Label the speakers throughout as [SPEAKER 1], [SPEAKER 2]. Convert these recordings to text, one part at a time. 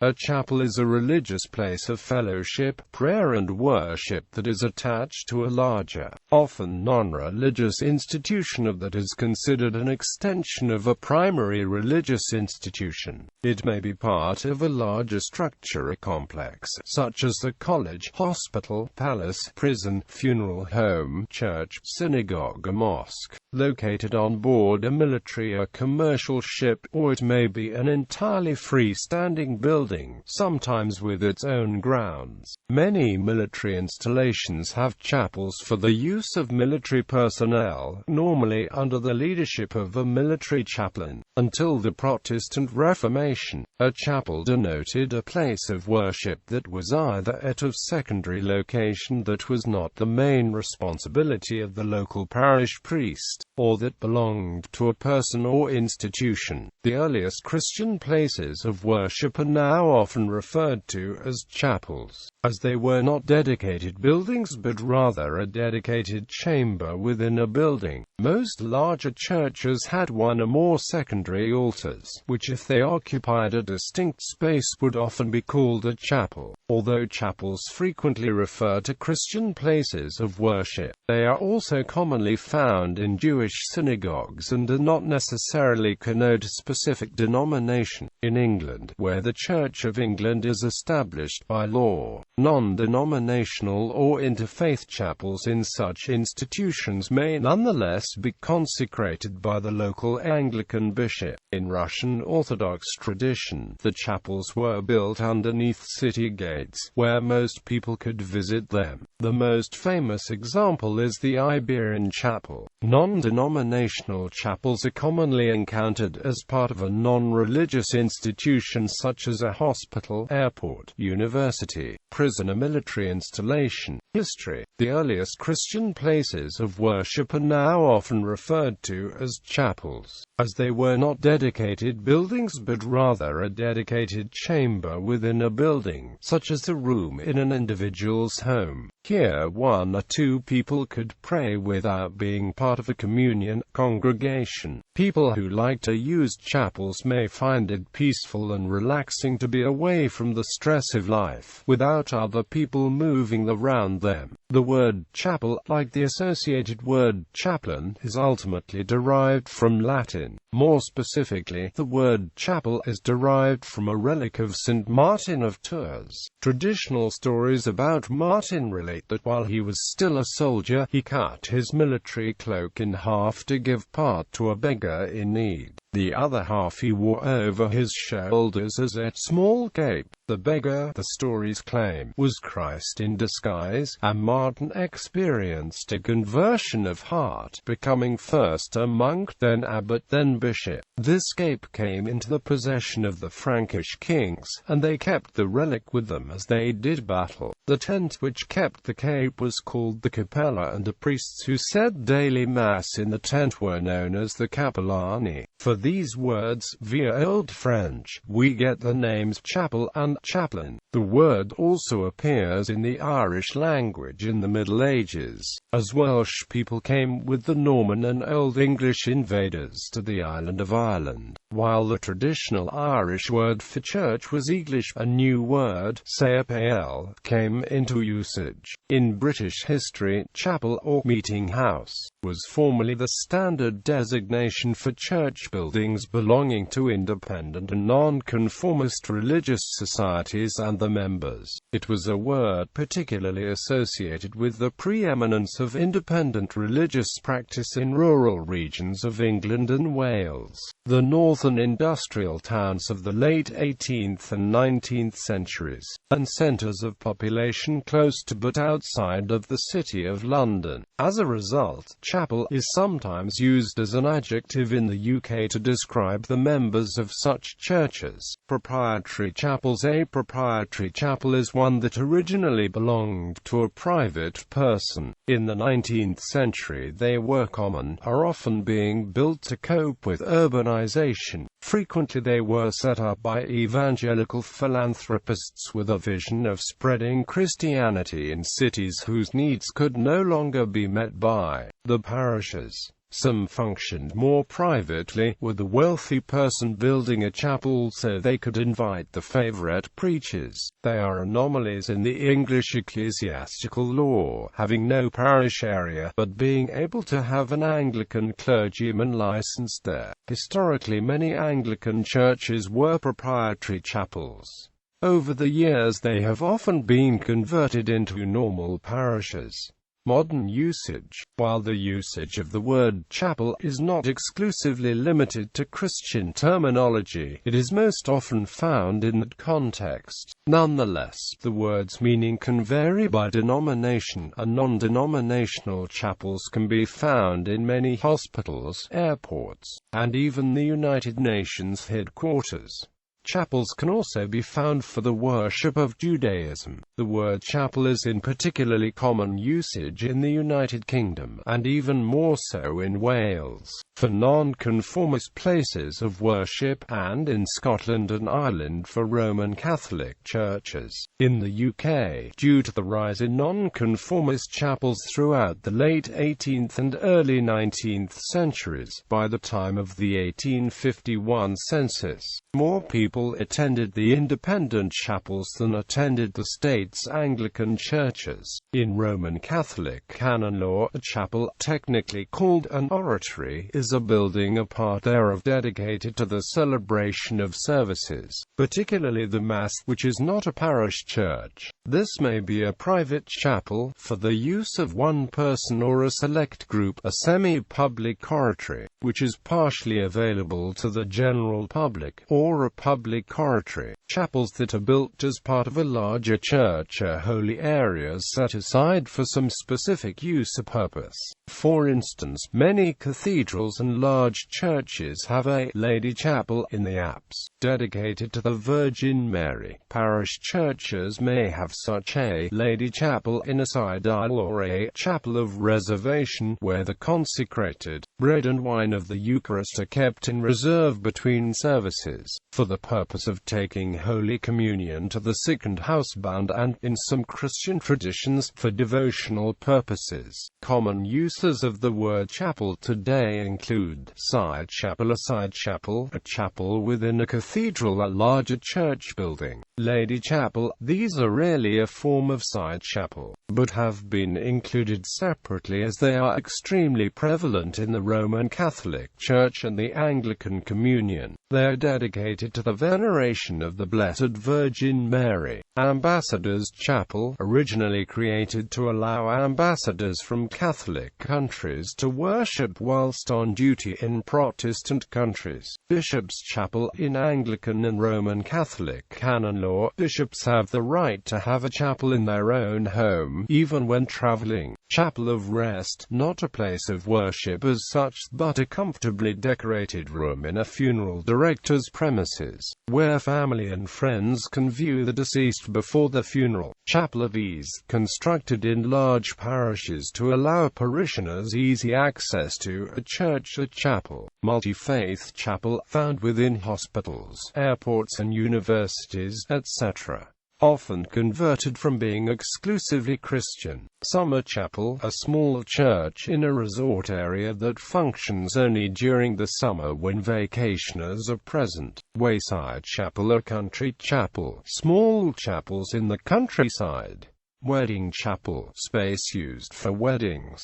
[SPEAKER 1] A chapel is a religious place of fellowship, prayer and worship that is attached to a larger, often non-religious institution that is considered an extension of a primary religious institution. It may be part of a larger structure or complex, such as a college, hospital, palace, prison, funeral home, church, synagogue, a mosque, located on board a military or commercial ship, or it may be an entirely freestanding building, sometimes with its own grounds. Many military installations have chapels for the use of military personnel, normally under the leadership of a military chaplain. Until the Protestant Reformation, a chapel denoted a place of worship that was either at a secondary location that was not the main responsibility of the local parish priest, or that belonged to a person or institution. The earliest Christian places of worship are now often referred to as chapels, as they were not dedicated buildings but rather a dedicated chamber within a building. Most larger churches had one or more secondary altars, which if they occupied a distinct space would often be called a chapel. Although chapels frequently refer to Christian places of worship, they are also commonly found in Jewish synagogues and do not necessarily connote a specific denomination. In England, where the Church of England is established by law, non-denominational or interfaith chapels in such institutions may nonetheless be consecrated by the local Anglican bishop. In Russian Orthodox tradition, the chapels were built underneath city gates, where most people could visit them. The most famous example is the Iberian Chapel. Non-denominational chapels are commonly encountered as part of a non-religious institution such as a hospital, airport, university, prison or military installation. History. The earliest Christian places of worship are now often referred to as chapels, as they were not dedicated buildings but rather a dedicated chamber within a building, such as a room in an individual's home. Here one or two people could pray without being part of a communion congregation. People who like to use chapels may find it peaceful and relaxing to be away from the stress of life, without other people moving around them. The word chapel, like the associated word chaplain, is ultimately derived from Latin. More specifically, the word chapel is derived from a relic of St. Martin of Tours. Traditional stories about Martin relate that while he was still a soldier, he cut his military cloak in half to give part to a beggar in need. The other half he wore over his shoulders as a small cape. The beggar, the stories claim, was Christ in disguise, and Martin experienced a conversion of heart, becoming first a monk, then abbot, then bishop. This cape came into the possession of the Frankish kings, and they kept the relic with them as they did battle. The tent which kept the cape was called the capella, and the priests who said daily mass in the tent were known as the capellani. For these words, via Old French, we get the names chapel and chaplain. The word also appears in the Irish language in the Middle Ages, as Welsh people came with the Norman and Old English invaders to the island of Ireland. While the traditional Irish word for church was English, a new word, chapel, came into usage. In British history, chapel or meeting house was formerly the standard designation for church buildings belonging to independent and non-conformist religious societies and the members. It was a word particularly associated with the preeminence of independent religious practice in rural regions of England and Wales, the northern industrial towns of the late 18th and 19th centuries, and centres of population close to but outside of the City of London. As a result, chapel is sometimes used as an adjective in the UK to describe the members of such churches. Proprietary chapels. A proprietary chapel is one that originally belonged to a private person. In the 19th century they were common, are often being built to cope with urbanization. Frequently they were set up by evangelical philanthropists with a vision of spreading Christianity in cities whose needs could no longer be met by the parishes. Some functioned more privately, with the wealthy person building a chapel so they could invite the favorite preachers. They are anomalies in the English ecclesiastical law, having no parish area, but being able to have an Anglican clergyman licensed there. Historically, many Anglican churches were proprietary chapels. Over the years they have often been converted into normal parishes. Modern usage. While the usage of the word chapel is not exclusively limited to Christian terminology, it is most often found in that context. Nonetheless, the word's meaning can vary by denomination, and non-denominational chapels can be found in many hospitals, airports, and even the United Nations headquarters. Chapels can also be found for the worship of Judaism. The word chapel is in particularly common usage in the United Kingdom, and even more so in Wales, for non-conformist places of worship, and in Scotland and Ireland for Roman Catholic churches. In the UK, due to the rise in non-conformist chapels throughout the late 18th and early 19th centuries, by the time of the 1851 census, more people attended the independent chapels than attended the state's Anglican churches. In Roman Catholic canon law, a chapel, technically called an oratory, is a building apart thereof dedicated to the celebration of services, particularly the Mass, which is not a parish church. This may be a private chapel, for the use of one person or a select group, a semi-public oratory, which is partially available to the general public, or a public oratory. Chapels that are built as part of a larger church are holy areas set aside for some specific use or purpose. For instance, many cathedrals and large churches have a Lady Chapel in the apse, dedicated to the Virgin Mary. Parish churches may have such a Lady Chapel in a side aisle or a chapel of reservation, where the consecrated bread and wine of the Eucharist are kept in reserve between services, for the purpose of taking Holy Communion to the sick and housebound, and, in some Christian traditions, for devotional purposes. Common uses of the word chapel today include side chapel, a chapel within a cathedral, a larger church building. Lady Chapel. These are rarely a form of side chapel, but have been included separately as they are extremely prevalent in the Roman Catholic Church and the Anglican Communion. They are dedicated to the veneration of the Blessed Virgin Mary. Ambassador's Chapel, originally created to allow ambassadors from Catholic countries to worship whilst on duty in Protestant countries. Bishop's Chapel. In Anglican and Roman Catholic canon law, bishops have the right to have a chapel in their own home, even when traveling. Chapel of Rest, not a place of worship as such, but a comfortably decorated room in a funeral director's premises, where family and friends can view the deceased before the funeral. Chapel of Ease, constructed in large parishes to allow parishioners easy access to a church or chapel. Multi-faith chapel, found within hospitals, airports and universities, etc. Often converted from being exclusively Christian. Summer chapel, a small church in a resort area that functions only during the summer when vacationers are present. Wayside chapel, a country chapel, small chapels in the countryside. Wedding chapel, space used for weddings.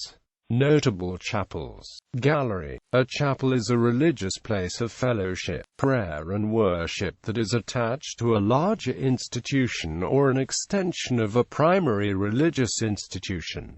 [SPEAKER 1] Notable chapels. Gallery. A chapel is a religious place of fellowship, prayer and worship that is attached to a larger institution or an extension of a primary religious institution.